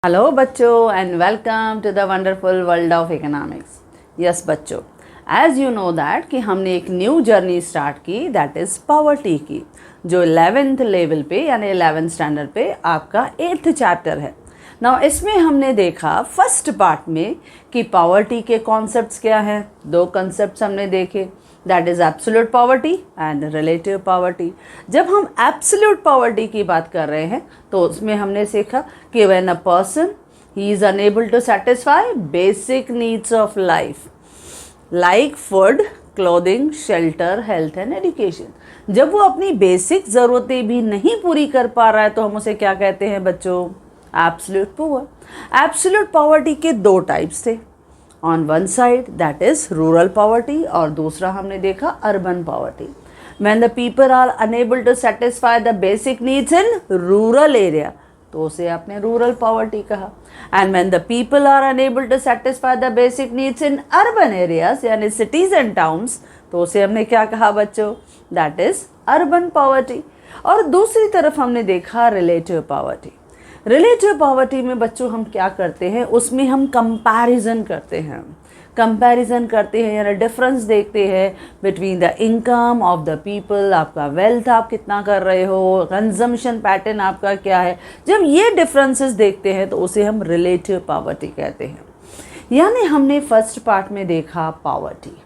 Hello बच्चों and welcome to the wonderful world of economics. Yes बच्चों, as you know that कि हमने एक न्यू जर्नी स्टार्ट की, दैट इज़ पॉवर्टी की, जो 11th लेवल पे यानी 11th स्टैंडर्ड पे आपका 8th चैप्टर है। नाउ इसमें हमने देखा फर्स्ट पार्ट में कि पॉवर्टी के कॉन्सेप्ट्स क्या हैं। दो कॉन्सेप्ट्स हमने देखे, that is absolute poverty and relative poverty. जब हम एब्सोल्यूट पॉवर्टी की बात कर रहे हैं तो उसमें हमने सीखा कि when a person he is unable to satisfy basic needs of life like food, clothing, shelter, health and education. जब वो अपनी बेसिक ज़रूरतें भी नहीं पूरी कर पा रहा है तो हम उसे क्या कहते हैं बच्चों? Absolute poor. एब्सोल्यूट पॉवर्टी के दो टाइप्स थे, on one side that is rural poverty और दूसरा हमने देखा urban poverty. When the people are unable to satisfy the basic needs in rural area तो उसे आपने रूरल पॉवर्टी कहा। And when the people are unable to satisfy the basic needs in urban areas यानी cities and towns तो उसे हमने क्या कहा बच्चों? That is urban poverty. और दूसरी तरफ हमने देखा रिलेटिव पॉवर्टी। रिलेटिव पॉवर्टी में बच्चों हम क्या करते हैं, उसमें हम कंपैरिजन करते हैं। कंपैरिजन करते हैं यानी डिफरेंस देखते हैं between the income of the people, आपका वेल्थ आप कितना कर रहे हो, कंजम्पशन पैटर्न आपका क्या है। जब ये डिफरेंसेस देखते हैं तो उसे हम रिलेटिव पॉवर्टी कहते हैं। यानी हमने फर्स्ट पार्ट में देखा पॉवर्टी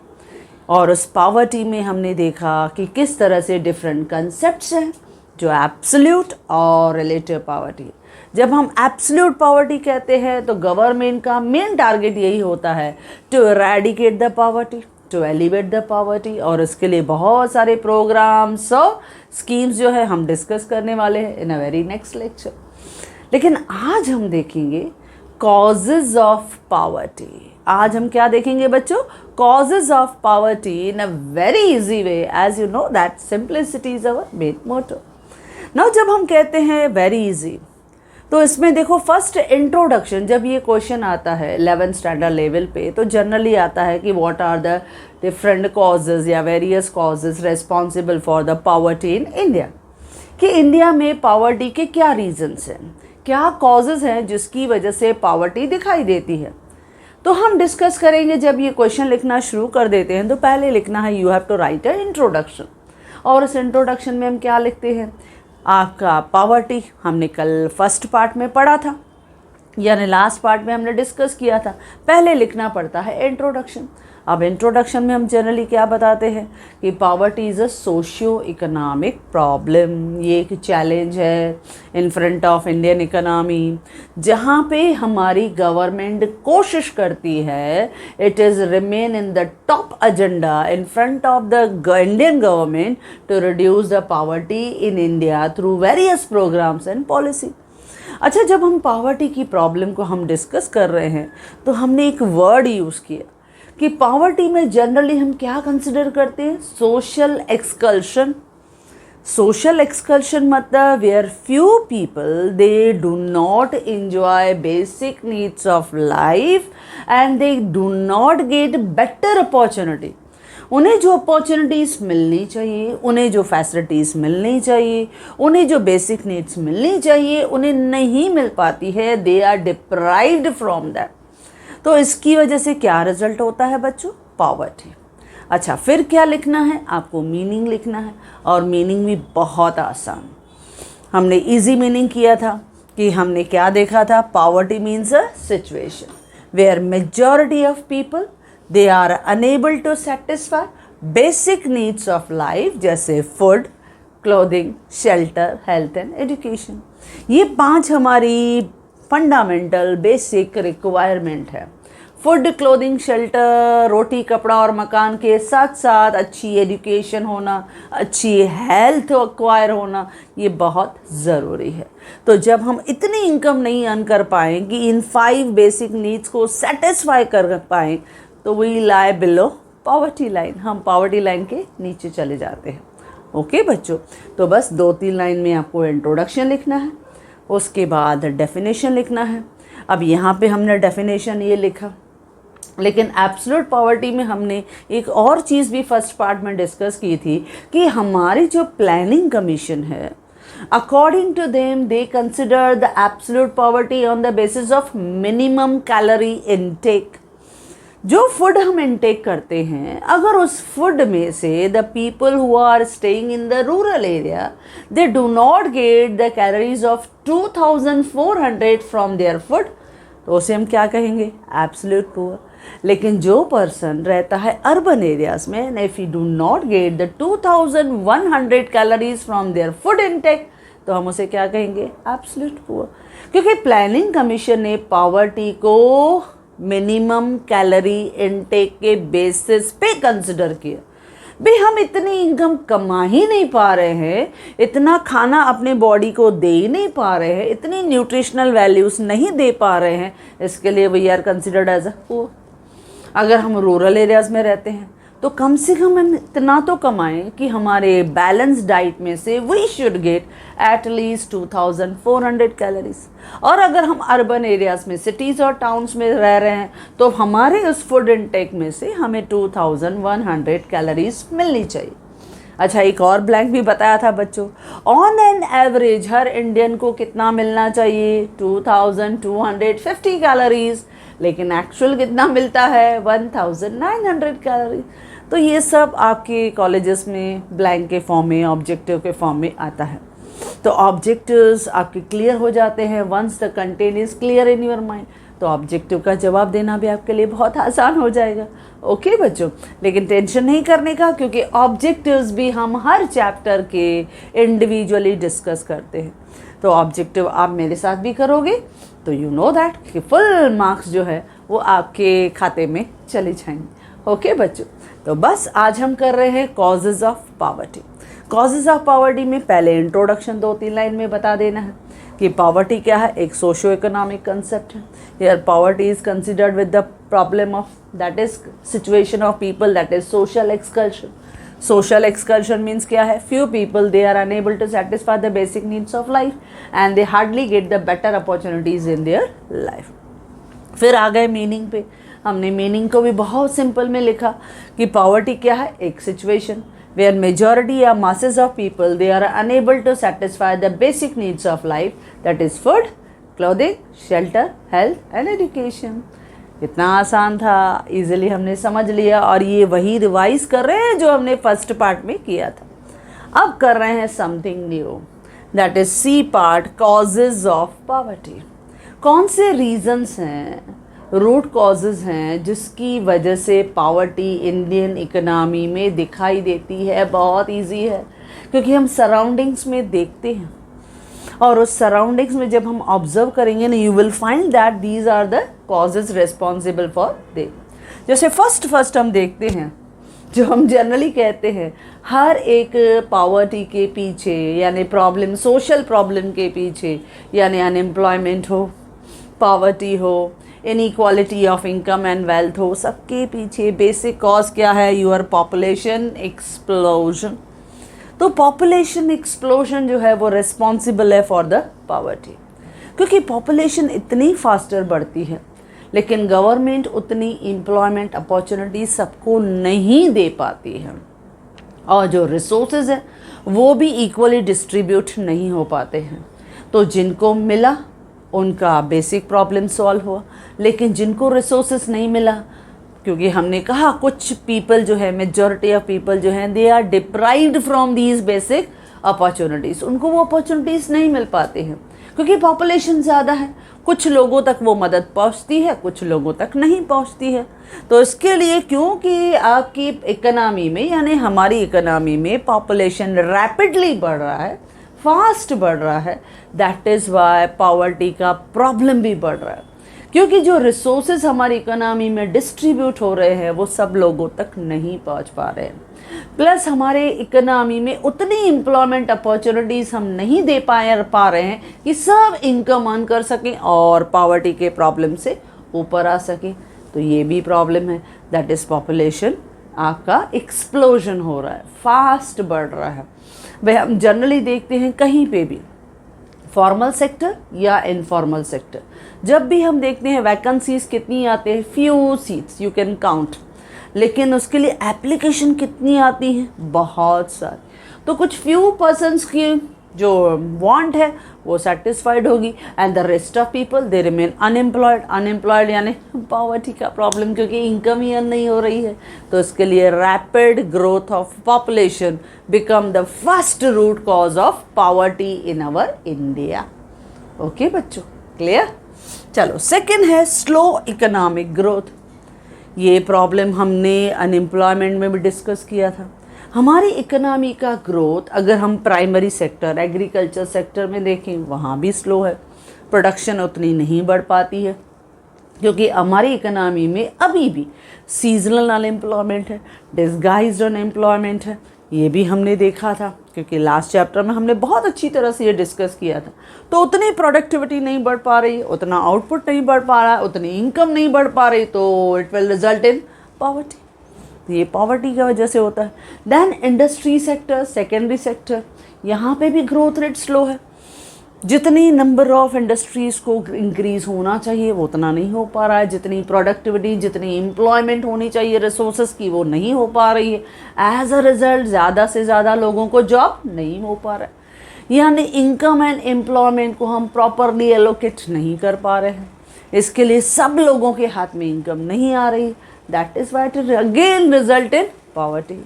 और उस पॉवर्टी में हमने देखा कि किस तरह से डिफरेंट कंसेप्ट्स हैं, जो एब्सोल्यूट और रिलेटिव पॉवर्टी। जब हम एब्सोल्यूट पॉवर्टी कहते हैं तो गवर्नमेंट का मेन टारगेट यही होता है to eradicate the poverty, to elevate the poverty, और इसके लिए बहुत सारे प्रोग्राम्स और स्कीम्स जो है हम डिस्कस करने वाले हैं इन अ वेरी नेक्स्ट लेक्चर। लेकिन आज हम देखेंगे कॉजेज ऑफ पॉवर्टी। आज हम क्या देखेंगे बच्चों? Causes of poverty in a very easy way. As you know that simplicity is our main motto. Now जब हम कहते हैं वेरी इजी तो इसमें देखो फर्स्ट इंट्रोडक्शन, जब ये क्वेश्चन आता है 11th स्टैंडर्ड लेवल पे तो जनरली आता है कि what are the different causes या various causes responsible for the poverty in India, कि इंडिया में पॉवर्टी के क्या रीजंस हैं, क्या कॉजेज हैं जिसकी वजह से पॉवर्टी दिखाई देती है। तो हम डिस्कस करेंगे। जब ये क्वेश्चन लिखना शुरू कर देते हैं तो पहले लिखना है you have to write a introduction, और उस इंट्रोडक्शन में हम क्या लिखते हैं? आपका पॉवर्टी हमने कल फर्स्ट पार्ट में पढ़ा था यानी लास्ट पार्ट में हमने डिस्कस किया था। पहले लिखना पड़ता है इंट्रोडक्शन। अब इंट्रोडक्शन में हम जनरली क्या बताते हैं कि poverty is a socio economic problem. ये एक चैलेंज है in front of Indian economy, जहाँ पे हमारी गवर्नमेंट कोशिश करती है it is remain in the top agenda in front of the Indian government to reduce the poverty in India through various programmes and policy. अच्छा, जब हम पॉवर्टी की प्रॉब्लम को हम डिस्कस कर रहे हैं तो हमने एक वर्ड यूज़ किया कि पॉवर्टी में जनरली हम क्या कंसिडर करते हैं? Social exclusion. सोशल एक्सकल्शन मतलब where few people they do not enjoy basic needs of life and they do not get better opportunity. उन्हें जो अपॉर्चुनिटीज़ मिलनी चाहिए, उन्हें जो फैसिलिटीज़ मिलनी चाहिए, उन्हें जो बेसिक नीड्स मिलनी चाहिए, उन्हें नहीं मिल पाती है। They are deprived from that. तो इसकी वजह से क्या रिजल्ट होता है बच्चों? पॉवर्टी। अच्छा, फिर क्या लिखना है? आपको मीनिंग लिखना है, और मीनिंग भी बहुत आसान। हमने इजी मीनिंग किया था कि हमने क्या देखा था? Poverty means a situation where majority of people they are unable to satisfy basic needs of life जैसे food, clothing, shelter, health and education। ये 5 हमारी फंडामेंटल बेसिक रिक्वायरमेंट है। फूड, क्लोथिंग, शेल्टर, रोटी, कपड़ा और मकान के साथ साथ अच्छी एजुकेशन होना, अच्छी हेल्थ एक्वायर होना, ये बहुत ज़रूरी है। तो जब हम इतनी इनकम नहीं अर्न कर पाएँ कि इन 5 बेसिक नीड्स को सेटिस्फाई कर पाएँ तो we lie below poverty line. हम पॉवर्टी लाइन के नीचे चले जाते हैं। ओके बच्चों, तो बस 2-3 लाइन में आपको इंट्रोडक्शन लिखना है, उसके बाद डेफिनेशन लिखना है। अब यहाँ पे हमने डेफिनेशन ये लिखा, लेकिन एब्सोल्यूट पॉवर्टी में हमने एक और चीज़ भी फर्स्ट पार्ट में डिस्कस की थी कि हमारी जो प्लानिंग कमीशन है According to them, they consider the absolute poverty on the basis of minimum calorie intake. जो फूड हम इनटेक करते हैं, अगर उस फूड में से the people who are staying in the rural area they do not get the calories of 2400 from their food, तो उसे हम क्या कहेंगे? Absolute poor. लेकिन जो पर्सन रहता है अर्बन एरियाज में, and if you do not get the 2100 calories from their food intake, तो हम उसे क्या कहेंगे? Absolute poor. क्योंकि प्लानिंग कमीशन ने पॉवर्टी को मिनिमम कैलोरी इनटेक के बेसिस पे कंसिडर किया। भाई हम इतनी इनकम कमा ही नहीं पा रहे हैं, इतना खाना अपने बॉडी को दे ही नहीं पा रहे हैं, इतनी न्यूट्रिशनल वैल्यूज़ नहीं दे पा रहे हैं, इसके लिए we are considered as a poor. अगर हम रूरल एरियाज़ में रहते हैं तो कम से कम हम इतना तो कमाएं कि हमारे बैलेंस डाइट में से we should get at least 2400 calories. और अगर हम अर्बन एरियाज़ में, सिटीज़ और टाउन्स में रह रहे हैं, तो हमारे उस फूड इनटेक में से हमें 2100 कैलोरीज मिलनी चाहिए। अच्छा, एक और ब्लैंक भी बताया था बच्चों, on an average her Indian को कितना मिलना चाहिए? 2250 कैलोरीज, लेकिन एक्चुअल कितना मिलता है? 1900 कैलोरीज। तो ये सब आपके कॉलेजेस में ब्लैंक के फॉर्म में, ऑब्जेक्टिव के फॉर्म में आता है। तो ऑब्जेक्टिव्स आपके क्लियर हो जाते हैं once the content is clear in your mind, तो ऑब्जेक्टिव का जवाब देना भी आपके लिए बहुत आसान हो जाएगा। ओके बच्चों, लेकिन टेंशन नहीं करने का, क्योंकि ऑब्जेक्टिव्स भी हम हर चैप्टर के इंडिविजुअली डिस्कस करते हैं। तो ऑब्जेक्टिव आप मेरे साथ भी करोगे तो यू नो दैट कि फुल मार्क्स जो है वो आपके खाते में चले जाएंगे। ओके बच्चों, तो बस आज हम कर रहे हैं causes of poverty. Causes of poverty में पहले इंट्रोडक्शन 2-3 लाइन में बता देना है कि पॉवर्टी क्या है। एक सोशो इकोनॉमिक कंसेप्ट है। Here poverty is considered with the problem of that is situation of people, that is social exclusion. Social exclusion means क्या है? Few people they are unable to satisfy the basic needs of life and they hardly get the better opportunities in their life. फिर आ गए meaning पे। हमने meaning को भी बहुत सिंपल में लिखा कि पॉवर्टी क्या है? एक situation where majority or masses of people they are unable to satisfy the basic needs of life, that is food, clothing, shelter, health and education। इतना आसान था, इजीली हमने समझ लिया, और ये वही रिवाइज कर रहे हैं जो हमने फर्स्ट पार्ट में किया था। अब कर रहे हैं something new, that is C part, causes of poverty. कौन से रीजंस हैं, रूट कॉजेज़ हैं जिसकी वजह से पॉवर्टी इंडियन इकोनॉमी में दिखाई देती है? बहुत इजी है, क्योंकि हम सराउंडिंग्स में देखते हैं, और उस सराउंडिंग्स में जब हम ऑब्जर्व करेंगे ना, you will find that these are the causes responsible for they. जैसे फर्स्ट हम देखते हैं, जो हम जनरली कहते हैं, हर एक पॉवर्टी के पीछे यानी प्रॉब्लम, सोशल प्रॉब्लम के पीछे, यानी अनएम्प्लॉयमेंट हो, पॉवर्टी हो, inequality of income and wealth हो, सबके पीछे बेसिक कॉज क्या है? Your population explosion. तो पॉपुलेशन एक्सप्लोजन जो है वो रिस्पॉन्सिबल है फॉर द पॉवर्टी, क्योंकि पॉपुलेशन इतनी फास्टर बढ़ती है, लेकिन गवर्नमेंट उतनी एम्प्लॉयमेंट अपॉर्चुनिटी सबको नहीं दे पाती है, और जो रिसोर्सेज हैं वो भी इक्वली डिस्ट्रीब्यूट नहीं हो पाते हैं। तो जिनको मिला उनका बेसिक प्रॉब्लम सॉल्व हुआ, लेकिन जिनको रिसोर्सेस नहीं मिला, क्योंकि हमने कहा कुछ पीपल जो है, मेजॉरिटी ऑफ पीपल जो हैं, they are deprived from these basic opportunities, उनको वो अपॉर्चुनिटीज़ नहीं मिल पाते हैं, क्योंकि पॉपुलेशन ज़्यादा है। कुछ लोगों तक वो मदद पहुंचती है, कुछ लोगों तक नहीं पहुंचती है। तो इसके लिए, क्योंकि आपकी इकोनॉमी में यानी हमारी इकोनॉमी में पॉपुलेशन रैपिडली बढ़ रहा है, फास्ट बढ़ रहा है, दैट इज़ वाई पॉवर्टी का प्रॉब्लम भी बढ़ रहा है, क्योंकि जो रिसोर्सेज हमारी इकोनॉमी में डिस्ट्रीब्यूट हो रहे हैं वो सब लोगों तक नहीं पहुंच पा रहे हैं। प्लस हमारे इकोनॉमी में उतनी एम्प्लॉयमेंट अपॉर्चुनिटीज़ हम नहीं दे पा रहे हैं कि सब इनकम अर्न कर सकें और पॉवर्टी के प्रॉब्लम से ऊपर आ सकें। तो ये भी प्रॉब्लम है, दैट इज़ पॉपुलेशन आपका एक्सप्लोजन हो रहा है, फास्ट बढ़ रहा है। भाई हम जनरली देखते हैं कहीं पे भी, फॉर्मल सेक्टर या इनफॉर्मल सेक्टर, जब भी हम देखते हैं वैकेंसीज कितनी आते हैं, few seats you can count, लेकिन उसके लिए एप्लीकेशन कितनी आती हैं? बहुत सारी। तो कुछ फ्यू पर्सन्स की जो वांट है वो सेटिस्फाइड होगी, and the rest of people they remain unemployed यानी पॉवर्टी का प्रॉब्लम, क्योंकि इनकम ही अर्न नहीं हो रही है। तो इसके लिए rapid growth of population become the first root cause of poverty in our India. Okay बच्चों, क्लियर? चलो, सेकंड है स्लो इकोनॉमिक ग्रोथ। ये प्रॉब्लम हमने अनएम्प्लॉयमेंट में भी डिस्कस किया था। हमारी इकोनॉमी का ग्रोथ अगर हम प्राइमरी सेक्टर एग्रीकल्चर सेक्टर में देखें, वहाँ भी स्लो है, प्रोडक्शन उतनी नहीं बढ़ पाती है, क्योंकि हमारी इकोनॉमी में अभी भी सीजनल अनएम्प्लॉयमेंट है, डिस्गाइज्ड अनएम्प्लॉयमेंट है। ये भी हमने देखा था, क्योंकि लास्ट चैप्टर में हमने बहुत अच्छी तरह से ये डिस्कस किया था। तो उतनी प्रोडक्टिविटी नहीं बढ़ पा रही, उतना आउटपुट नहीं बढ़ पा रहा, उतनी इनकम नहीं बढ़ पा रही, तो it will result in poverty. ये पॉवर्टी की वजह से होता है। Then industry sector, secondary sector, यहाँ पे भी ग्रोथ रेट स्लो है। जितनी नंबर ऑफ इंडस्ट्रीज़ को इंक्रीज़ होना चाहिए वो उतना नहीं हो पा रहा है। जितनी प्रोडक्टिविटी, जितनी एम्प्लॉयमेंट होनी चाहिए रिसोर्सेज की, वो नहीं हो पा रही है। एज अ रिज़ल्ट ज़्यादा से ज़्यादा लोगों को जॉब नहीं हो पा रहा है, यानी इनकम एंड एम्प्लॉयमेंट को हम प्रॉपरली एलोकेट नहीं कर पा रहे हैं। इसके लिए सब लोगों के हाथ में इनकम नहीं आ रही। That is why it again result in poverty.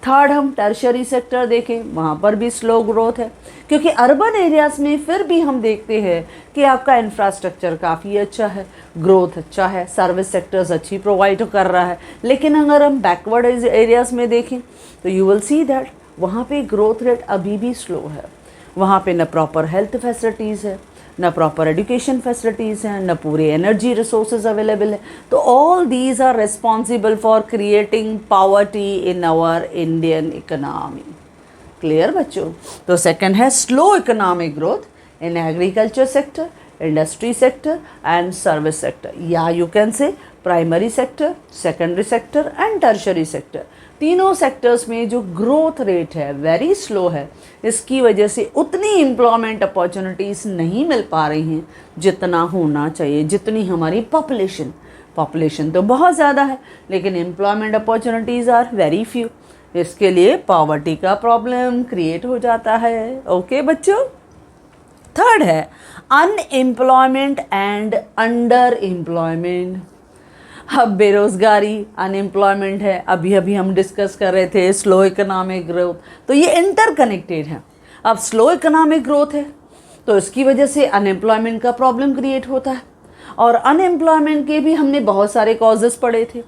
Third, हम टर्शरी सेक्टर देखें, वहाँ पर भी स्लो ग्रोथ है, क्योंकि अर्बन एरियाज़ में फिर भी हम देखते हैं कि आपका इंफ्रास्ट्रक्चर काफ़ी अच्छा है, ग्रोथ अच्छा है, सर्विस सेक्टर्स अच्छी प्रोवाइड कर रहा है। लेकिन अगर हम बैकवर्ड एरियाज़ में देखें तो यू विल सी दैट वहाँ पे ग्रोथ रेट अभी भी स्लो है। वहाँ पे न प्रॉपर हेल्थ फैसिलिटीज़ है, न प्रॉपर एजुकेशन फैसिलिटीज़ हैं, न पूरे एनर्जी रिसोर्सेज अवेलेबल है। तो all these are responsible for creating poverty in our Indian economy. Clear बच्चों? तो सेकंड है slow economic growth in agriculture sector, industry sector and service sector, या you can say primary sector, secondary sector and tertiary sector. तीनों sectors में जो growth rate है very slow है। इसकी वजह से उतनी एम्प्लॉयमेंट अपॉर्चुनिटीज़ नहीं मिल पा रही हैं जितना होना चाहिए, जितनी हमारी पॉपुलेशन तो बहुत ज़्यादा है, लेकिन employment opportunities are very few. इसके लिए पॉवर्टी का प्रॉब्लम क्रिएट हो जाता है। ओके बच्चों? थर्ड है अनएम्प्लॉयमेंट एंड अंडर एम्प्लॉयमेंट। अब बेरोज़गारी, अनएम्प्लॉयमेंट है, अभी हम डिस्कस कर रहे थे स्लो इकोनॉमिक ग्रोथ, तो ये इंटरकनेक्टेड है। अब स्लो इकोनॉमिक ग्रोथ है तो इसकी वजह से अनएम्प्लॉयमेंट का प्रॉब्लम क्रिएट होता है, और अनएम्प्लॉयमेंट के भी हमने बहुत सारे कॉजेस पढ़े थे।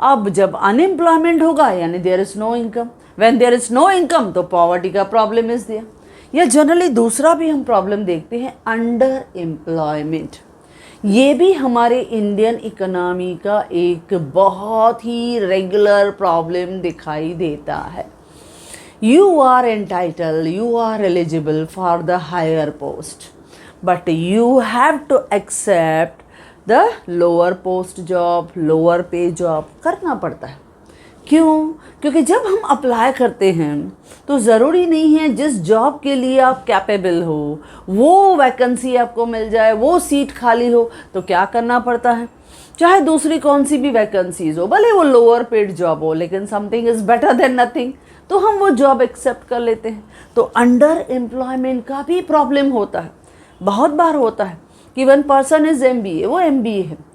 अब जब अनएम्प्लॉयमेंट होगा यानी there is no income, when there is no income तो पॉवर्टी का प्रॉब्लम इज़ देयर। या जनरली दूसरा भी हम प्रॉब्लम देखते हैं अंडर एम्प्लॉयमेंट। ये भी हमारे इंडियन इकोनॉमी का एक बहुत ही रेगुलर प्रॉब्लम दिखाई देता है। You are entitled, you are eligible for the higher post, but you have to accept the lower post job, lower pay job करना पड़ता है। क्यों? क्योंकि जब हम अप्लाई करते हैं तो ज़रूरी नहीं है जिस जॉब के लिए आप कैपेबल हो वो वैकेंसी आपको मिल जाए, वो सीट खाली हो। तो क्या करना पड़ता है, चाहे दूसरी कौन सी भी वैकेंसीज हो, भले वो लोअर पेड जॉब हो, लेकिन something is better than nothing, तो हम वो जॉब एक्सेप्ट कर लेते हैं। तो अंडर एम्प्लॉयमेंट का भी प्रॉब्लम होता है, बहुत बार होता है कि वन पर्सन इज़ MBA, वो MBA है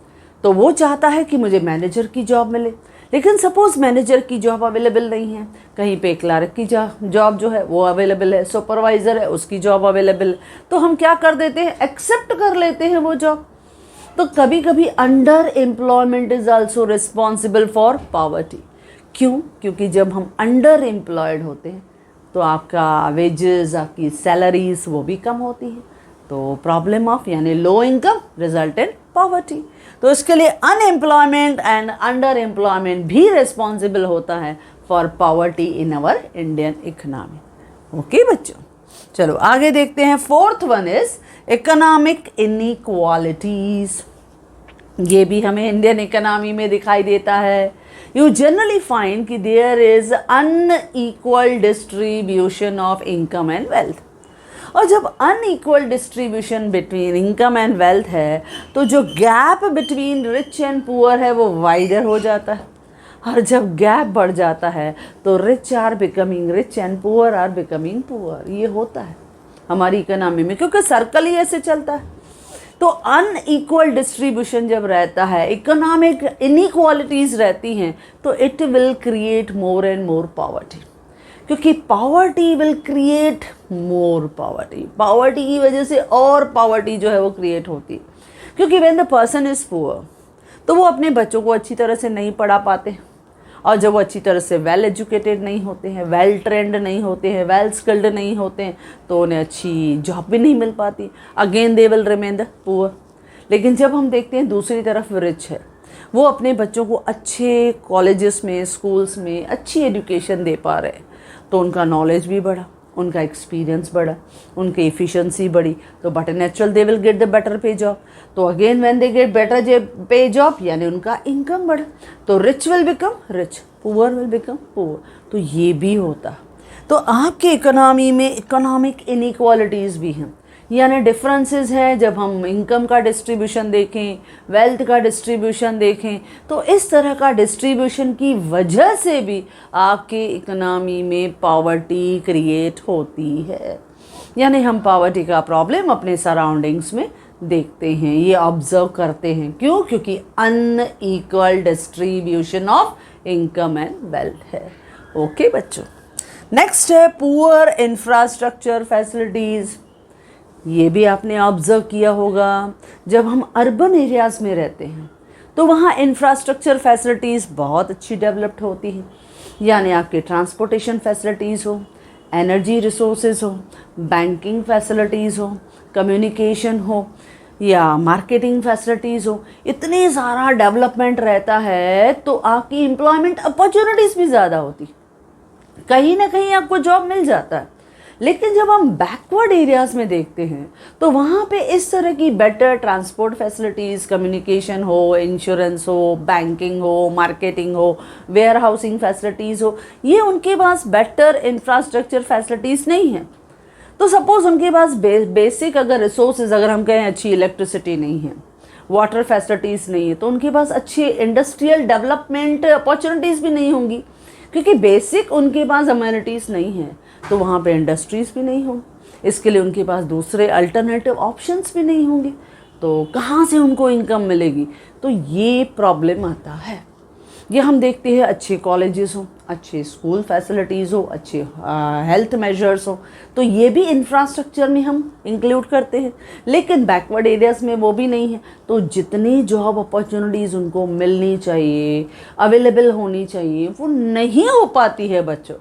तो वो चाहता है कि मुझे मैनेजर की जॉब मिले, लेकिन सपोज़ मैनेजर की जॉब अवेलेबल नहीं है, कहीं पे क्लर्क की जॉब जो है वो अवेलेबल है, सुपरवाइज़र है उसकी जॉब अवेलेबल है, तो हम क्या कर देते हैं, एक्सेप्ट कर लेते हैं वो जॉब। तो कभी कभी under employment is also responsible for poverty. क्यों? क्योंकि जब हम अंडर एम्प्लॉयड होते हैं तो आपका वेजेस, आपकी सैलरीज वो भी कम होती है, तो प्रॉब्लम ऑफ यानी low income result in poverty. तो इसके लिए अनएम्प्लॉयमेंट एंड अंडर एम्प्लॉयमेंट भी रिस्पॉन्सिबल होता है for poverty in our Indian economy. Okay बच्चों, चलो आगे देखते हैं। Fourth one is economic inequalities. ये भी हमें इंडियन इकोनॉमी में दिखाई देता है। यू जनरली फाइंड कि there is unequal distribution of income and wealth. और जब unequal distribution between income and wealth है तो जो gap between rich and poor है वो वाइडर हो जाता है, और जब गैप बढ़ जाता है तो rich are becoming rich and poor are becoming poor. ये होता है। हमारी इकोनॉमी में, क्योंकि सर्कल ही ऐसे चलता है। तो अनइक्वल डिस्ट्रीब्यूशन जब रहता है, इकोनॉमिक इनइक्वालिटीज़ रहती हैं, तो it will create more and more poverty, क्योंकि poverty will create more poverty. Poverty की वजह से और पॉवर्टी जो है वो क्रिएट होती है, क्योंकि when the person is poor तो वो अपने बच्चों को अच्छी तरह से नहीं पढ़ा पाते, और जब वो अच्छी तरह से वेल एजुकेटेड नहीं होते हैं, वेल ट्रेंड नहीं होते हैं, वेल स्किल्ड नहीं होते हैं, तो उन्हें अच्छी जॉब भी नहीं मिल पाती। Again they will remain the poor. लेकिन जब हम देखते हैं दूसरी तरफ रिच है, वो अपने बच्चों को अच्छे कॉलेजेस में, स्कूल्स में अच्छी एजुकेशन दे पा रहे हैं, तो उनका नॉलेज भी बढ़ा, उनका एक्सपीरियंस बढ़ा, उनकी एफिशिएंसी बढ़ी, तो but natural they will get the better पे जॉब। तो again when they get better पे जॉब, यानी उनका इनकम बढ़ा, तो rich will become rich, poor will become poor. तो ये भी होता। तो आपके इकोनॉमी में इकोनॉमिक इनइक्वालिटीज़ भी हैं, यानी डिफरेंसेस हैं। जब हम इनकम का डिस्ट्रीब्यूशन देखें, वेल्थ का डिस्ट्रीब्यूशन देखें, तो इस तरह का डिस्ट्रीब्यूशन की वजह से भी आपके इकोनॉमी में पॉवर्टी क्रिएट होती है। यानी हम पॉवर्टी का प्रॉब्लम अपने सराउंडिंग्स में देखते हैं, ये ऑब्जर्व करते हैं। क्यों? क्योंकि unequal distribution of income and wealth है। ओके बच्चों, नेक्स्ट है पुअर इंफ्रास्ट्रक्चर फैसिलिटीज़। ये भी आपने ऑब्ज़र्व किया होगा, जब हम अर्बन एरियाज़ में रहते हैं तो वहाँ इंफ्रास्ट्रक्चर फैसिलिटीज़ बहुत अच्छी डेवलप्ड होती हैं, यानी आपके ट्रांसपोर्टेशन फैसिलिटीज़ हो, एनर्जी रिसोर्सेज हो, बैंकिंग फैसिलिटीज़ हो, कम्युनिकेशन हो, या मार्केटिंग फैसिलिटीज़ हो। इतनी सारा डेवलपमेंट रहता है तो आपकी एम्प्लॉयमेंट अपॉर्चुनिटीज़ भी ज़्यादा होती, कहीं ना कहीं आपको जॉब मिल जाता है। लेकिन जब हम बैकवर्ड एरियाज़ में देखते हैं तो वहाँ पे इस तरह की बेटर ट्रांसपोर्ट फैसिलिटीज़, कम्युनिकेशन हो, इंश्योरेंस हो, बैंकिंग हो, मार्केटिंग हो, वेयर हाउसिंग फैसिलिटीज़ हो, ये उनके पास बेटर इंफ्रास्ट्रक्चर फैसिलिटीज़ नहीं है। तो सपोज़ उनके पास बेसिक अगर रिसोर्सेज, अगर हम कहें अच्छी इलेक्ट्रिसिटी नहीं है, वाटर फैसिलिटीज़ नहीं है, तो उनके पास अच्छी इंडस्ट्रियल डेवलपमेंट अपॉर्चुनिटीज़ भी नहीं होंगी, क्योंकि बेसिक उनके पास अम्यूनिटीज़ नहीं है, तो वहाँ पे इंडस्ट्रीज़ भी नहीं होंगी। इसके लिए उनके पास दूसरे अल्टरनेटिव ऑप्शंस भी नहीं होंगे, तो कहाँ से उनको इनकम मिलेगी? तो ये प्रॉब्लम आता है। ये हम देखते हैं अच्छे कॉलेजेस हो, अच्छे स्कूल फैसिलिटीज़ हो, अच्छे हेल्थ मेजर्स हो, तो ये भी इंफ्रास्ट्रक्चर में हम इंक्लूड करते हैं। लेकिन बैकवर्ड एरियाज़ में वो भी नहीं है, तो जितनी जॉब अपॉर्चुनिटीज़ उनको मिलनी चाहिए, अवेलेबल होनी चाहिए, वो नहीं हो पाती है बच्चों।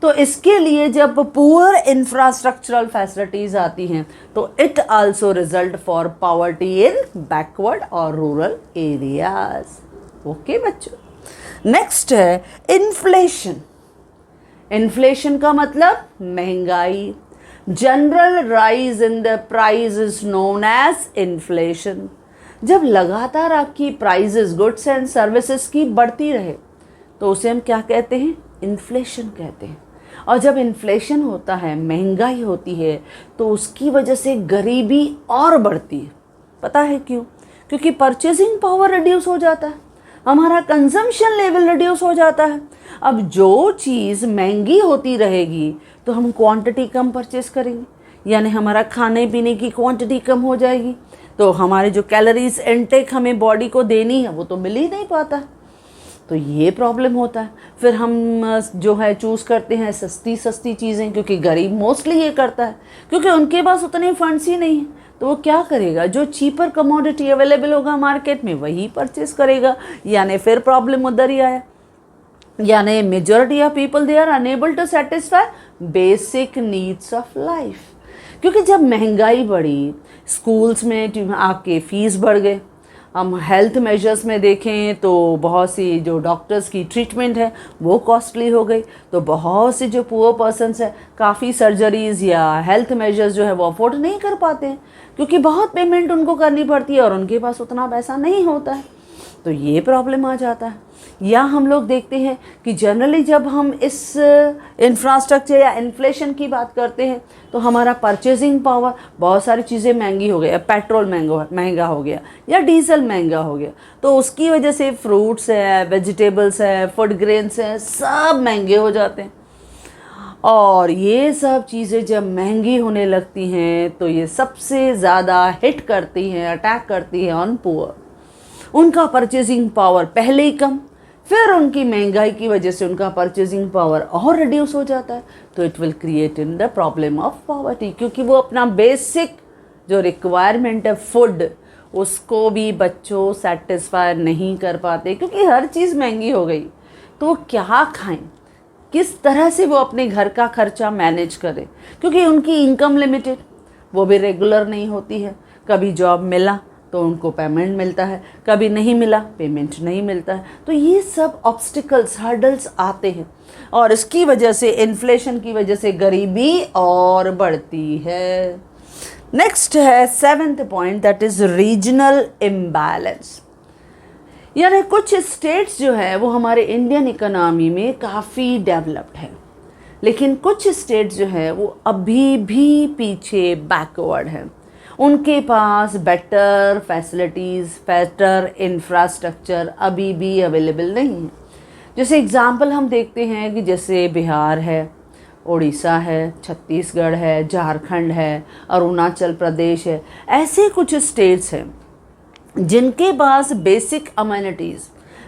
तो इसके लिए जब पुअर इंफ्रास्ट्रक्चरल फैसिलिटीज़ आती हैं तो it also result for poverty in backward और रूरल एरियाज। ओके बच्चों, नेक्स्ट है इन्फ्लेशन। इन्फ्लेशन का मतलब महंगाई। General rise in the price is known as inflation. जब लगातार आपकी प्राइजेस गुड्स एंड सर्विसेज की बढ़ती रहे तो उसे हम क्या कहते हैं? इन्फ्लेशन कहते हैं। और जब इन्फ्लेशन होता है, महंगाई होती है, तो उसकी वजह से गरीबी और बढ़ती है। पता है क्यों? क्योंकि परचेजिंग पावर रिड्यूस हो जाता है, हमारा कंजम्पशन लेवल रिड्यूस हो जाता है। अब जो चीज़ महंगी होती रहेगी तो हम क्वांटिटी कम परचेस करेंगे, यानी हमारा खाने पीने की क्वांटिटी कम हो जाएगी, तो हमारे जो कैलोरीज इनटेक हमें बॉडी को देनी है वो तो मिल ही नहीं पाता है। तो ये प्रॉब्लम होता है। फिर हम जो है चूज़ करते हैं सस्ती सस्ती चीज़ें, क्योंकि गरीब मोस्टली ये करता है, क्योंकि उनके पास उतने फंड्स ही नहीं है। तो वो क्या करेगा? जो चीपर कमोडिटी अवेलेबल होगा मार्केट में वही परचेस करेगा, यानी फिर प्रॉब्लम उधर ही आया। यानी majority of people they are unable to satisfy basic needs of life. क्योंकि जब महंगाई बढ़ी, स्कूल्स में आपके फीस बढ़ गए। हम हेल्थ मेजर्स में देखें तो बहुत सी जो डॉक्टर्स की ट्रीटमेंट है वो कॉस्टली हो गई, तो बहुत सी जो पुअर पर्सनस है काफ़ी सर्जरीज़ या हेल्थ मेजर्स जो है वो अफोर्ड नहीं कर पाते हैं, क्योंकि बहुत पेमेंट उनको करनी पड़ती है और उनके पास उतना पैसा नहीं होता है। तो ये प्रॉब्लम आ जाता है। या हम लोग देखते हैं कि जनरली जब हम इस इंफ्रास्ट्रक्चर या इन्फ्लेशन की बात करते हैं तो हमारा परचेजिंग पावर, बहुत सारी चीज़ें महंगी हो गई, पेट्रोल महंगा हो गया या डीजल महंगा हो गया, तो उसकी वजह से फ्रूट्स है, वेजिटेबल्स है, फूड ग्रेन्स हैं, सब महंगे हो जाते हैं। और ये सब चीज़ें जब महंगी होने लगती हैं तो ये सबसे ज़्यादा हिट करती हैं, अटैक करती हैं ऑन पुअर। उनका परचेजिंग पावर पहले ही कम, फिर उनकी महंगाई की वजह से उनका परचेजिंग पावर और रिड्यूस हो जाता है, तो it will create in the problem of poverty, क्योंकि वो अपना बेसिक जो रिक्वायरमेंट है फूड, उसको भी बच्चों सेटिस्फाई नहीं कर पाते, क्योंकि हर चीज़ महंगी हो गई। तो वो क्या खाएं, किस तरह से वो अपने घर का खर्चा मैनेज करें, क्योंकि उनकी इनकम लिमिटेड, वो भी रेगुलर नहीं होती है। कभी जॉब मिला तो उनको पेमेंट मिलता है, कभी नहीं मिला पेमेंट नहीं मिलता है। तो ये सब ऑब्स्टिकल्स, हर्डल्स आते हैं, और इसकी वजह से, इन्फ्लेशन की वजह से गरीबी और बढ़ती है। नेक्स्ट है 7th point, that is regional imbalance. यानी कुछ स्टेट्स जो है वो हमारे इंडियन इकोनॉमी में काफ़ी डेवलप्ड है, लेकिन कुछ स्टेट्स जो है वो अभी भी पीछे, बैकवर्ड है। उनके पास बेटर फैसिलिटीज़, बेटर इंफ्रास्ट्रक्चर अभी भी अवेलेबल नहीं है। जैसे एग्ज़ाम्पल हम देखते हैं कि जैसे बिहार है, उड़ीसा है, छत्तीसगढ़ है, झारखंड है, अरुणाचल प्रदेश है। ऐसे कुछ स्टेट्स हैं जिनके पास basic amenities,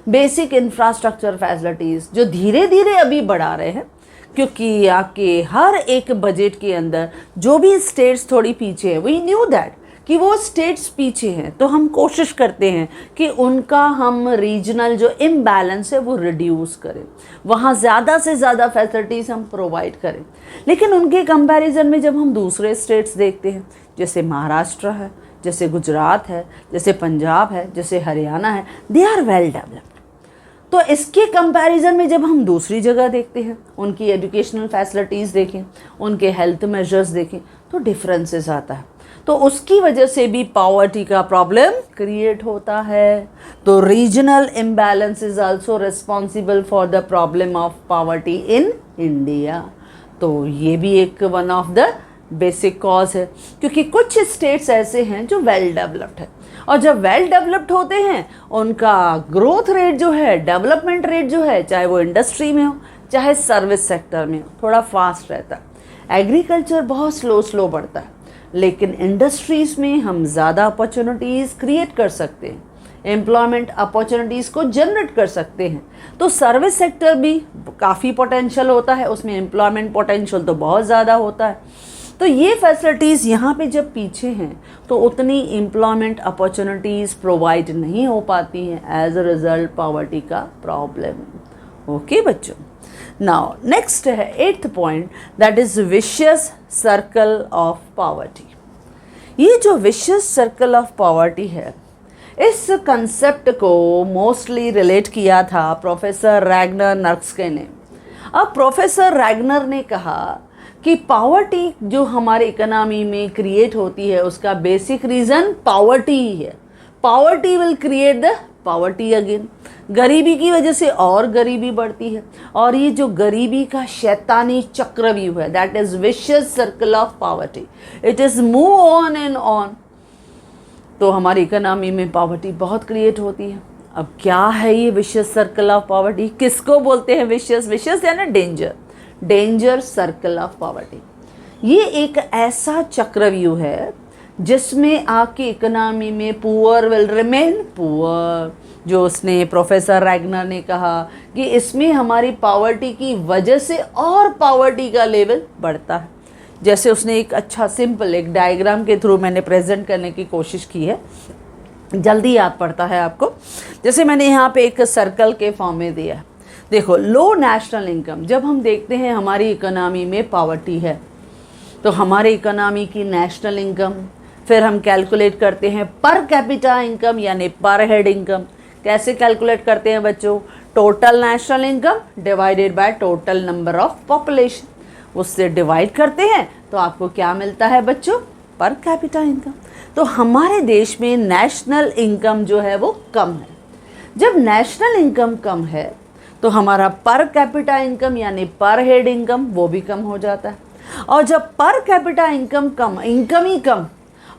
basic infrastructure facilities जो धीरे धीरे अभी बढ़ा रहे हैं, क्योंकि आपके हर एक बजट के अंदर जो भी स्टेट्स थोड़ी पीछे है, वी न्यू दैट कि वो स्टेट्स पीछे हैं, तो हम कोशिश करते हैं कि उनका हम रीजनल जो इम्बैलेंस है वो रिड्यूस करें, वहाँ ज़्यादा से ज़्यादा फैसिलिटीज़ हम प्रोवाइड करें। लेकिन उनके कंपैरिजन में जब हम दूसरे स्टेट्स देखते हैं, जैसे महाराष्ट्र है, जैसे गुजरात है, जैसे पंजाब है, जैसे हरियाणा है, दे आर वेल डेवलप्ड। तो इसके कंपैरिजन में जब हम दूसरी जगह देखते हैं, उनकी एजुकेशनल फैसिलिटीज़ देखें, उनके हेल्थ मेजर्स देखें, तो डिफरेंसेस आता है। तो उसकी वजह से भी पॉवर्टी का प्रॉब्लम क्रिएट होता है। तो regional imbalance is also responsible for the problem of poverty in India. तो ये भी एक one of the basic cause है, क्योंकि कुछ स्टेट्स ऐसे हैं जो वेल डेवलप्ड है, और जब वेल डेवलप्ड होते हैं उनका ग्रोथ रेट जो है, डेवलपमेंट रेट जो है, चाहे वो इंडस्ट्री में हो चाहे सर्विस सेक्टर में हो, थोड़ा फास्ट रहता है। एग्रीकल्चर बहुत स्लो बढ़ता है, लेकिन इंडस्ट्रीज़ में हम ज़्यादा अपॉर्चुनिटीज़ क्रिएट कर सकते हैं, एम्प्लॉयमेंट अपॉर्चुनिटीज़ को जनरेट कर सकते हैं। तो सर्विस सेक्टर भी काफ़ी पोटेंशियल होता है, उसमें एम्प्लॉयमेंट पोटेंशियल तो बहुत ज़्यादा होता है। तो ये फैसिलिटीज़ यहाँ पे जब पीछे हैं तो उतनी एम्प्लॉयमेंट अपॉर्चुनिटीज़ प्रोवाइड नहीं हो पाती हैं, एज अ रिजल्ट पॉवर्टी का प्रॉब्लम। ओके बच्चों, नाउ नेक्स्ट है 8th point, that is vicious circle of poverty. ये जो विशियस सर्कल ऑफ पॉवर्टी है, इस कंसेप्ट को मोस्टली रिलेट किया था प्रोफेसर रैगनर नर्स्के ने। अब प्रोफेसर रैगनर ने कहा कि पॉवर्टी जो हमारे इकोनॉमी में क्रिएट होती है उसका बेसिक रीज़न पॉवर्टी ही है। Poverty will create the poverty again. गरीबी की वजह से और गरीबी बढ़ती है, और ये जो गरीबी का शैतानी चक्रव्यूह है, that is vicious circle of poverty, it is move on and on. तो हमारी इकोनॉमी में पॉवर्टी बहुत क्रिएट होती है। अब क्या है ये विशियस सर्कल ऑफ पॉवर्टी, किसको बोलते हैं विशियस? विशियस यानी danger, danger circle of poverty. ये एक ऐसा चक्रव्यूह है जिसमें आपकी इकोनॉमी में पुअर विल रिमेन पुअर, जो उसने प्रोफेसर रैगनर ने कहा कि इसमें हमारी पॉवर्टी की वजह से और पॉवर्टी का लेवल बढ़ता है। जैसे उसने एक अच्छा सिंपल एक डायग्राम के थ्रू मैंने प्रेजेंट करने की कोशिश की है, जल्दी याद पड़ता है आपको। जैसे मैंने यहाँ पे एक सर्कल के फॉर्म में दिया है, देखो लो नेशनल इनकम। जब हम देखते हैं हमारी इकोनॉमी में पॉवर्टी है तो हमारे इकोनॉमी की नेशनल इनकम, फिर हम कैलकुलेट करते हैं पर कैपिटा इनकम यानी पर हेड इनकम। कैसे कैलकुलेट करते हैं बच्चों? Total national income divided by total number of population, उससे डिवाइड करते हैं तो आपको क्या मिलता है बच्चों? Per capita income. तो हमारे देश में नेशनल इनकम जो है वो कम है। जब नेशनल इनकम कम है तो हमारा पर कैपिटा इनकम यानी पर हेड इनकम वो भी कम हो जाता है, और जब पर कैपिटा इनकम कम, इनकम ही कम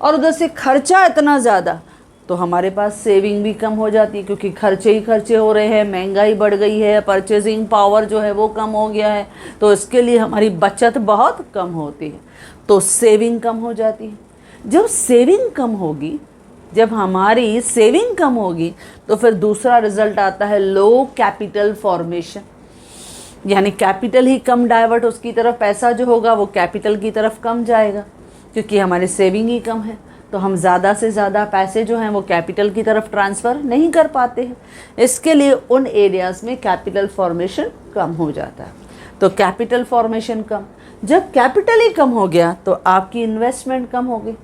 और उधर से खर्चा इतना ज़्यादा, तो हमारे पास सेविंग भी कम हो जाती है, क्योंकि खर्चे ही खर्चे हो रहे हैं, महंगाई बढ़ गई है, परचेजिंग पावर जो है वो कम हो गया है, तो इसके लिए हमारी बचत बहुत कम होती है, तो सेविंग कम हो जाती है। जब सेविंग कम होगी, जब हमारी सेविंग कम होगी, तो फिर दूसरा रिजल्ट आता है लो कैपिटल फॉर्मेशन, यानी कैपिटल ही कम डाइवर्ट, उसकी तरफ पैसा जो होगा वो कैपिटल की तरफ कम जाएगा, क्योंकि हमारी सेविंग ही कम है, तो हम ज़्यादा से ज़्यादा पैसे जो हैं वो कैपिटल की तरफ ट्रांसफ़र नहीं कर पाते हैं। इसके लिए उन एरियाज़ में कैपिटल फॉर्मेशन कम हो जाता है। तो कैपिटल फॉर्मेशन कम, जब कैपिटल ही कम हो गया तो आपकी इन्वेस्टमेंट कम हो गई,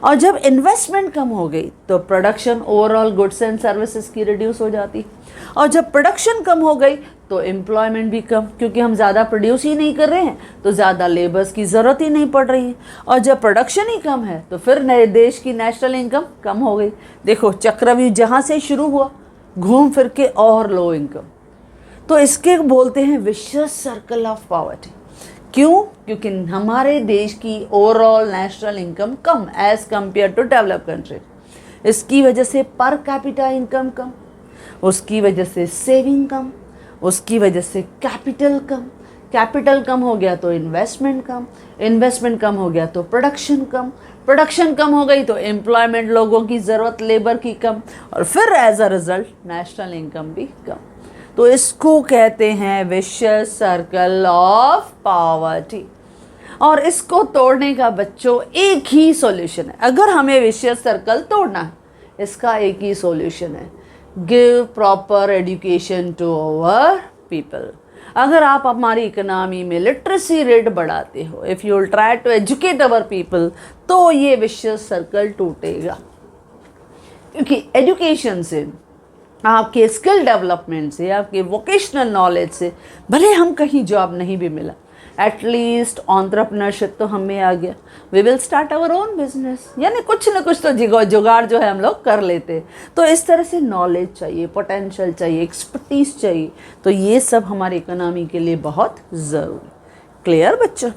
और जब इन्वेस्टमेंट कम हो गई तो production overall goods and services की रिड्यूस हो जाती, और जब प्रोडक्शन कम हो गई तो एम्प्लॉयमेंट भी कम, क्योंकि हम ज़्यादा प्रोड्यूस ही नहीं कर रहे हैं तो ज़्यादा लेबर्स की ज़रूरत ही नहीं पड़ रही है, और जब प्रोडक्शन ही कम है तो फिर नए देश की नेशनल इनकम कम हो गई। देखो चक्रव्यूह जहाँ से शुरू हुआ घूम फिर के और लो इनकम, तो इसके बोलते हैं विशियस सर्कल ऑफ पॉवर्टी। क्यों? क्योंकि हमारे देश की ओवरऑल नेशनल इनकम कम as compared to develop country, इसकी वजह से पर कैपिटा इनकम कम, उसकी वजह से सेविंग कम, उसकी वजह से कैपिटल कम, कैपिटल कम हो गया तो इन्वेस्टमेंट कम, इन्वेस्टमेंट कम हो गया तो प्रोडक्शन कम, प्रोडक्शन कम हो गई तो एम्प्लॉयमेंट, लोगों की ज़रूरत लेबर की कम, और फिर as a result national income भी कम। तो इसको कहते हैं विशियस सर्कल ऑफ पॉवर्टी, और इसको तोड़ने का बच्चों एक ही सॉल्यूशन है। अगर हमें विशियस सर्कल तोड़ना है, इसका एक ही सॉल्यूशन है, give proper education to our people. अगर आप हमारी इकोनॉमी में लिटरेसी रेट बढ़ाते हो, if you will try to educate our people, तो ये विशियस सर्कल टूटेगा। क्योंकि एजुकेशन से, आपके स्किल डेवलपमेंट से, आपके वोकेशनल नॉलेज से, भले हम कहीं जॉब नहीं भी मिला, एटलीस्ट एंटरप्रेन्योरशिप तो हमें आ गया, we will start our own business, यानी कुछ ना कुछ तो जुगाड़ जो है हम लोग कर लेते। तो इस तरह से नॉलेज चाहिए, पोटेंशियल चाहिए, एक्सपर्टीज चाहिए, तो ये सब हमारी इकोनॉमी के लिए बहुत ज़रूरी। क्लियर बच्चों?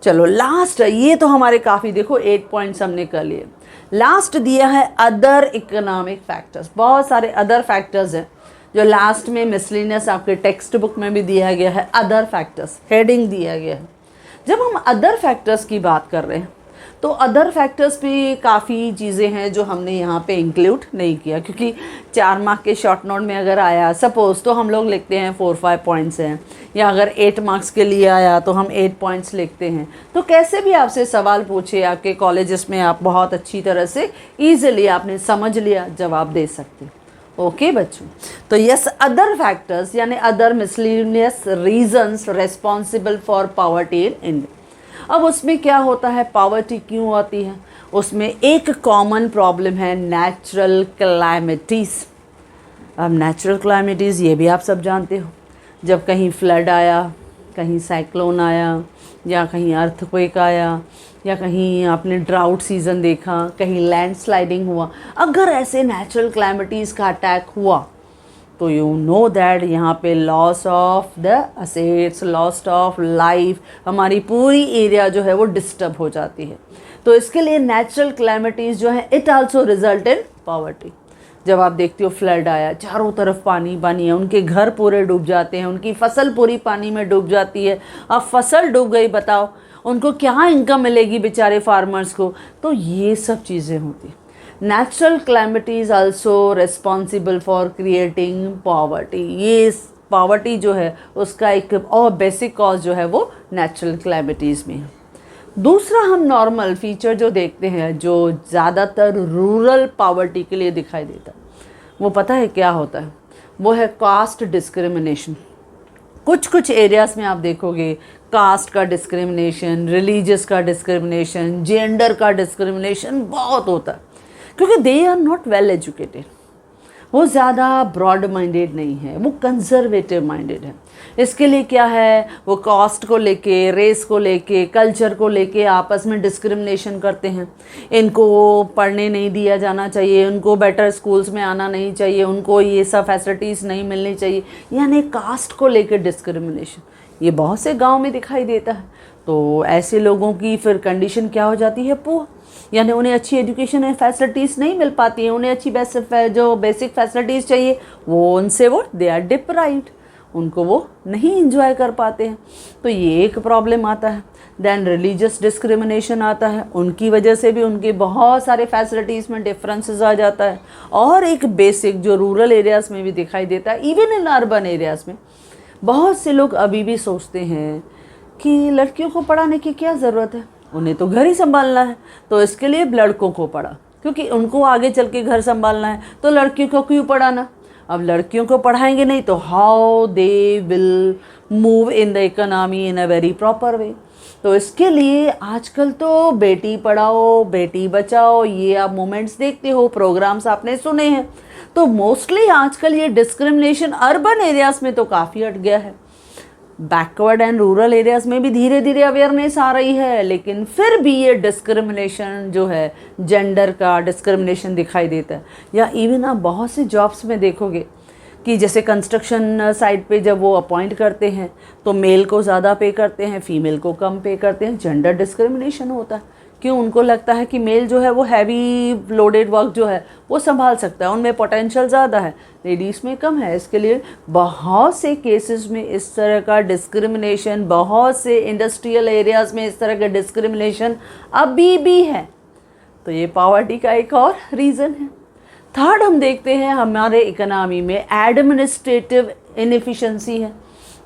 चलो लास्ट, ये तो हमारे काफ़ी, देखो 8 पॉइंट्स हमने कर लिए। लास्ट दिया है अदर इकोनॉमिक फैक्टर्स, बहुत सारे अदर फैक्टर्स हैं जो लास्ट में मिसलिनियस आपके टेक्स्ट बुक में भी दिया गया है, अदर फैक्टर्स हेडिंग दिया गया है। जब हम अदर फैक्टर्स की बात कर रहे हैं तो अदर फैक्टर्स भी काफ़ी चीज़ें हैं जो हमने यहाँ पे इंक्लूड नहीं किया, क्योंकि 4 मार्क के शॉर्ट नोट में अगर आया सपोज़ तो हम लोग लिखते हैं 4-5 पॉइंट्स हैं, या अगर 8 मार्क्स के लिए आया तो हम 8 पॉइंट्स लिखते हैं। तो कैसे भी आपसे सवाल पूछे, आपके कॉलेजेस में आप बहुत अच्छी तरह से ईजिली आपने समझ लिया, जवाब दे सकते। ओके बच्चों, तो यस अदर फैक्टर्स यानी other miscellaneous reasons responsible for poverty in India. अब उसमें क्या होता है, पॉवर्टी क्यों आती है, उसमें एक कॉमन प्रॉब्लम है नेचुरल क्लाइमेटीज़। अब नेचुरल क्लाइमेटीज़ ये भी आप सब जानते हो, जब कहीं फ्लड आया, कहीं साइक्लोन आया, या कहीं अर्थक्वेक आया, या कहीं आपने ड्राउट सीज़न देखा, कहीं लैंडस्लाइडिंग हुआ, अगर ऐसे नेचुरल क्लाइमेटीज़ का अटैक हुआ तो यू नो दैट यहाँ पे loss of the assets, loss of life, हमारी पूरी एरिया जो है वो डिस्टर्ब हो जाती है। तो इसके लिए नेचुरल क्लाइमेटीज़ जो है it also result in poverty. जब आप देखते हो फ्लड आया, चारों तरफ पानी पानी है, उनके घर पूरे डूब जाते हैं, उनकी फसल पूरी पानी में डूब जाती है। अब फसल डूब गई, बताओ उनको क्या इनकम मिलेगी बेचारे फार्मर्स को। तो ये सब चीज़ें होती। Natural calamities also responsible for creating poverty. ये पॉवर्टी जो है उसका एक और बेसिक कॉज जो है वो नेचुरल क्लाइमेटीज़ में है। दूसरा हम नॉर्मल फीचर जो देखते हैं जो ज़्यादातर रूरल पॉवर्टी के लिए दिखाई देता है, वो पता है क्या होता है, वो है कास्ट डिस्क्रिमिनेशन। कुछ एरियाज़ में आप देखोगे कास्ट का डिस्क्रिमिनेशन, रिलीजियस का डिस्क्रिमिनेशन, जेंडर का डिस्क्रिमिनेशन बहुत होता है, क्योंकि they are not well educated. वो ज़्यादा ब्रॉड माइंडेड नहीं है, वो कंजर्वेटिव माइंडेड है। इसके लिए क्या है, वो कास्ट को लेके, रेस को लेके, कल्चर को लेके आपस में डिस्क्रिमिनेशन करते हैं। इनको पढ़ने नहीं दिया जाना चाहिए, उनको बेटर स्कूल्स में आना नहीं चाहिए, उनको ये सब फैसिलिटीज़ नहीं मिलनी चाहिए, यानी कास्ट को लेकर डिस्क्रिमिनेशन ये बहुत से गांव में दिखाई देता है। तो ऐसे लोगों की फिर कंडीशन क्या हो जाती है, पुअर। यानी उन्हें अच्छी एजुकेशन एंड फैसिलिटीज़ नहीं मिल पाती हैं, उन्हें अच्छी जो बेसिक फैसिलिटीज़ चाहिए वो उनसे वो दे आर डिप्राइव्ड, उनको वो नहीं इंजॉय कर पाते हैं। तो ये एक प्रॉब्लम आता है। देन रिलीजियस डिस्क्रिमिनेशन आता है, उनकी वजह से भी उनके बहुत सारे फैसिलिटीज़ में डिफरेंसेस आ जाता है। और एक बेसिक जो रूरल एरियाज़ में भी दिखाई देता है, इवन इन अर्बन एरियाज़ में बहुत से लोग अभी भी सोचते हैं कि लड़कियों को पढ़ाने की क्या ज़रूरत है, उन्हें तो घर ही संभालना है, तो इसके लिए लड़कों को पढ़ा, क्योंकि उनको आगे चल के घर संभालना है, तो लड़कियों को क्यों पढ़ाना। अब लड़कियों को पढ़ाएंगे नहीं तो how they will move in the economy in a very proper way. तो इसके लिए आजकल तो बेटी पढ़ाओ बेटी बचाओ, ये आप मोमेंट्स देखते हो, प्रोग्राम्स आपने सुने हैं। तो मोस्टली आजकल ये डिस्क्रिमिनेशन अर्बन एरियाज़ में तो काफ़ी हट गया है। बैकवर्ड एंड रूरल एरियाज़ में भी धीरे धीरे अवेयरनेस आ रही है, लेकिन फिर भी ये डिस्क्रिमिनेशन जो है, जेंडर का डिस्क्रिमिनेशन दिखाई देता है। या इवन आप बहुत से जॉब्स में देखोगे कि जैसे कंस्ट्रक्शन साइट पे जब वो अपॉइंट करते हैं तो मेल को ज़्यादा पे करते हैं, फीमेल को कम पे करते हैं। जेंडर डिस्क्रिमिनेशन होता है, क्यों? उनको लगता है कि मेल जो है वो हैवी लोडेड वर्क जो है वो संभाल सकता है, उनमें पोटेंशियल ज़्यादा है, लेडीज़ में कम है। इसके लिए बहुत से केसेस में इस तरह का डिस्क्रिमिनेशन, बहुत से इंडस्ट्रियल एरियाज़ में इस तरह का डिस्क्रिमिनेशन अभी भी है। तो ये पॉवर्टी का एक और रीज़न है। थर्ड हम देखते हैं हमारे इकोनॉमी में एडमिनिस्ट्रेटिव इनएफिशिएंसी है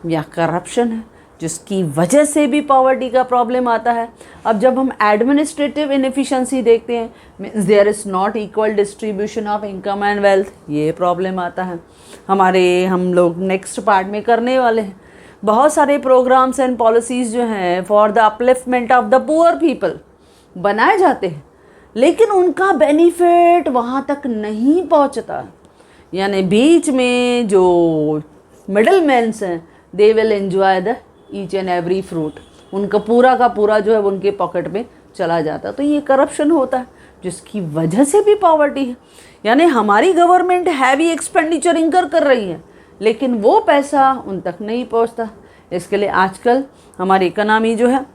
या करप्शन है, जिसकी वजह से भी पॉवर्टी का प्रॉब्लम आता है। अब जब हम एडमिनिस्ट्रेटिव इनएफिशिएंसी देखते हैं, means there is not equal distribution of income and wealth, ये प्रॉब्लम आता है। हम लोग नेक्स्ट पार्ट में करने वाले हैं। बहुत सारे प्रोग्राम्स एंड पॉलिसीज़ जो हैं for the upliftment of the poor people बनाए जाते हैं, लेकिन उनका बेनिफिट वहाँ तक नहीं पहुँचता। यानी बीच में जो मिडल मैन्स हैं, they will enjoy the each and every fruit, उनका पूरा का पूरा जो है उनके पॉकेट में चला जाता है। तो ये करप्शन होता है, जिसकी वजह से भी पॉवर्टी है। यानी हमारी गवर्नमेंट हैवी एक्सपेंडिचर इंकर कर रही है, लेकिन वो पैसा उन तक नहीं पहुंचता। इसके लिए आजकल हमारी इकोनॉमी जो है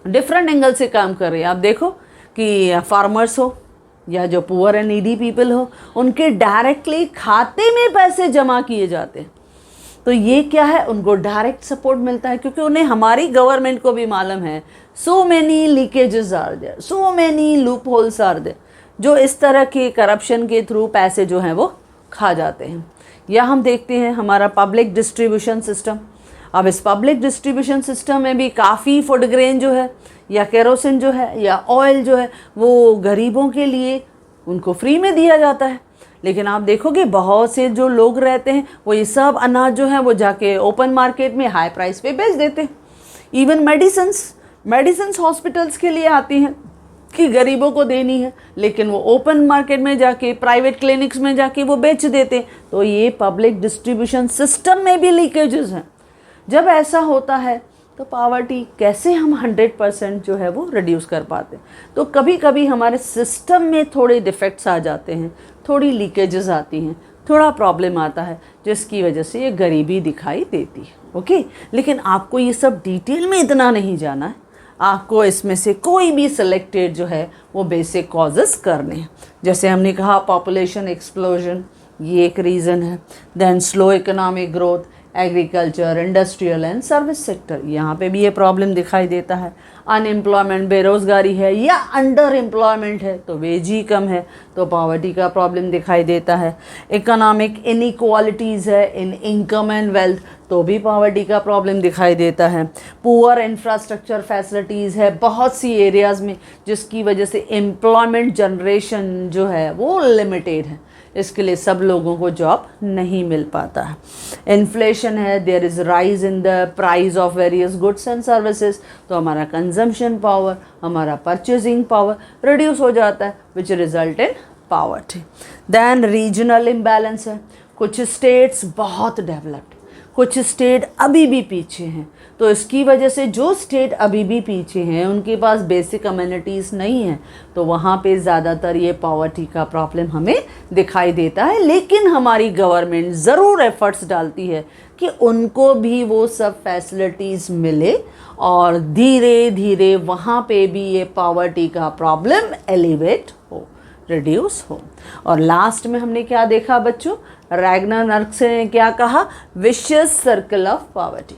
डिफरेंट एंगल से काम कर रही है। आप देखो कि फार्मर्स हो या जो पुअर एंड नीडी पीपल हो, उनके डायरेक्टली खाते में पैसे जमा किए जाते हैं। तो ये क्या है, उनको डायरेक्ट सपोर्ट मिलता है, क्योंकि उन्हें हमारी गवर्नमेंट को भी मालूम है so many leakages are there, so many loopholes are there, जो इस तरह के करप्शन के थ्रू पैसे जो हैं वो खा जाते हैं। या हम देखते हैं हमारा पब्लिक डिस्ट्रीब्यूशन सिस्टम। अब इस पब्लिक डिस्ट्रीब्यूशन सिस्टम में भी काफ़ी फूड ग्रेन जो है या केरोसिन जो है या ऑयल जो है वो गरीबों के लिए उनको फ्री में दिया जाता है। लेकिन आप देखोगे बहुत से जो लोग रहते हैं वो ये सब अनाज जो है वो जाके ओपन मार्केट में हाई प्राइस पे बेच देते हैं। इवन मेडिसिन्स हॉस्पिटल्स के लिए आती हैं कि गरीबों को देनी है, लेकिन वो ओपन मार्केट में जाके प्राइवेट क्लिनिक्स में जाके वो बेच देते हैं। तो ये पब्लिक डिस्ट्रीब्यूशन सिस्टम में भी लीकेजेस हैं। जब ऐसा होता है तो पॉवर्टी कैसे हम 100% जो है वो रिड्यूस कर पाते हैं? तो कभी कभी हमारे सिस्टम में थोड़े डिफेक्ट्स आ जाते हैं, थोड़ी लीकेजेस आती हैं, थोड़ा प्रॉब्लम आता है, जिसकी वजह से ये गरीबी दिखाई देती है। ओके, लेकिन आपको ये सब डिटेल में इतना नहीं जाना है, आपको इसमें से कोई भी सिलेक्टेड जो है वो बेसिक कॉजेस करने हैं। जैसे हमने कहा पॉपुलेशन एक्सप्लोजन, ये एक रीज़न है। Then slow economic growth, agriculture, industrial and service sector, यहाँ पे भी ये प्रॉब्लम दिखाई देता है। अनएम्प्लॉयमेंट, बेरोज़गारी है या अंडर एम्प्लॉयमेंट है तो वेज ही कम है, तो पॉवर्टी का प्रॉब्लम दिखाई देता है। इकोनॉमिक इनइक्वालिटीज़ है इन इनकम एंड वेल्थ, तो भी पॉवर्टी का प्रॉब्लम दिखाई देता है। पुअर इंफ्रास्ट्रक्चर फैसिलिटीज़ है बहुत सी एरियाज़ में, जिसकी वजह से एम्प्लॉयमेंट जनरेशन जो है वो लिमिटेड है, इसके लिए सब लोगों को जॉब नहीं मिल पाता है। इन्फ्लेशन है, there is rise in the price of various goods and services, तो हमारा कंजम्पशन पावर, हमारा परचेजिंग पावर रिड्यूस हो जाता है, which result in poverty. Then regional imbalance है, कुछ स्टेट्स बहुत डेवलप्ड, कुछ स्टेट अभी भी पीछे हैं। तो इसकी वजह से जो स्टेट अभी भी पीछे हैं उनके पास बेसिक कम्युनिटीज़ नहीं हैं, तो वहाँ पे ज़्यादातर ये पॉवर्टी का प्रॉब्लम हमें दिखाई देता है। लेकिन हमारी गवर्नमेंट ज़रूर एफर्ट्स डालती है कि उनको भी वो सब फैसिलिटीज़ मिले और धीरे धीरे वहाँ पे भी ये पॉवर्टी का प्रॉब्लम एलिवेट हो, रिड्यूस हो। और लास्ट में हमने क्या देखा बच्चों, रैग्नार्क ने क्या कहा, vicious circle of poverty.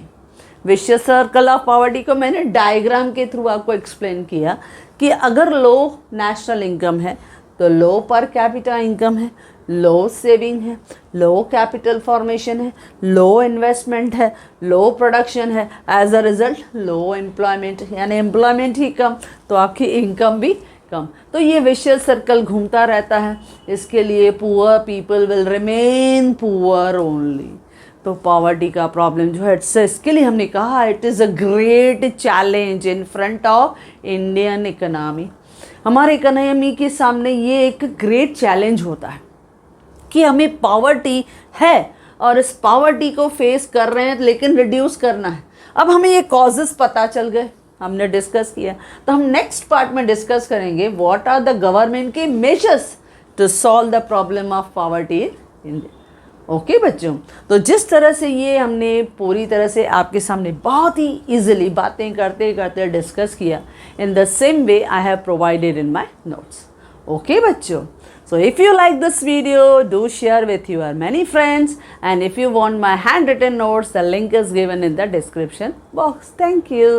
Vicious circle of poverty को मैंने डायग्राम के थ्रू आपको एक्सप्लेन किया कि अगर लो नेशनल इनकम है तो लो पर कैपिटा इनकम है, लो सेविंग है, लो कैपिटल फॉर्मेशन है, लो इन्वेस्टमेंट है, लो प्रोडक्शन है, as a result low employment, यानी एम्प्लॉयमेंट ही कम तो आपकी इनकम भी कम। तो ये विशियस सर्कल घूमता रहता है। इसके लिए poor people will remain poor only. तो पॉवर्टी का प्रॉब्लम जो है इसके लिए हमने कहा it is a great challenge in front of Indian economy. हमारे इकोनॉमी के सामने ये एक ग्रेट चैलेंज होता है कि हमें पॉवर्टी है और इस पॉवर्टी को फेस कर रहे हैं लेकिन रिड्यूस करना है। अब हमें ये कॉजेज़ पता चल गए, हमने डिस्कस किया, तो हम नेक्स्ट पार्ट में डिस्कस करेंगे व्हाट आर द गवर्नमेंट के measures to solve the problem of poverty in India. Okay बच्चों, तो जिस तरह से ये हमने पूरी तरह से आपके सामने बहुत ही इजीली बातें करते करते डिस्कस किया, in the same way I have provided in my notes. Okay बच्चों, so if you like this video, do share with your many friends, and if you want my handwritten notes, the link is given in the description box. Thank you.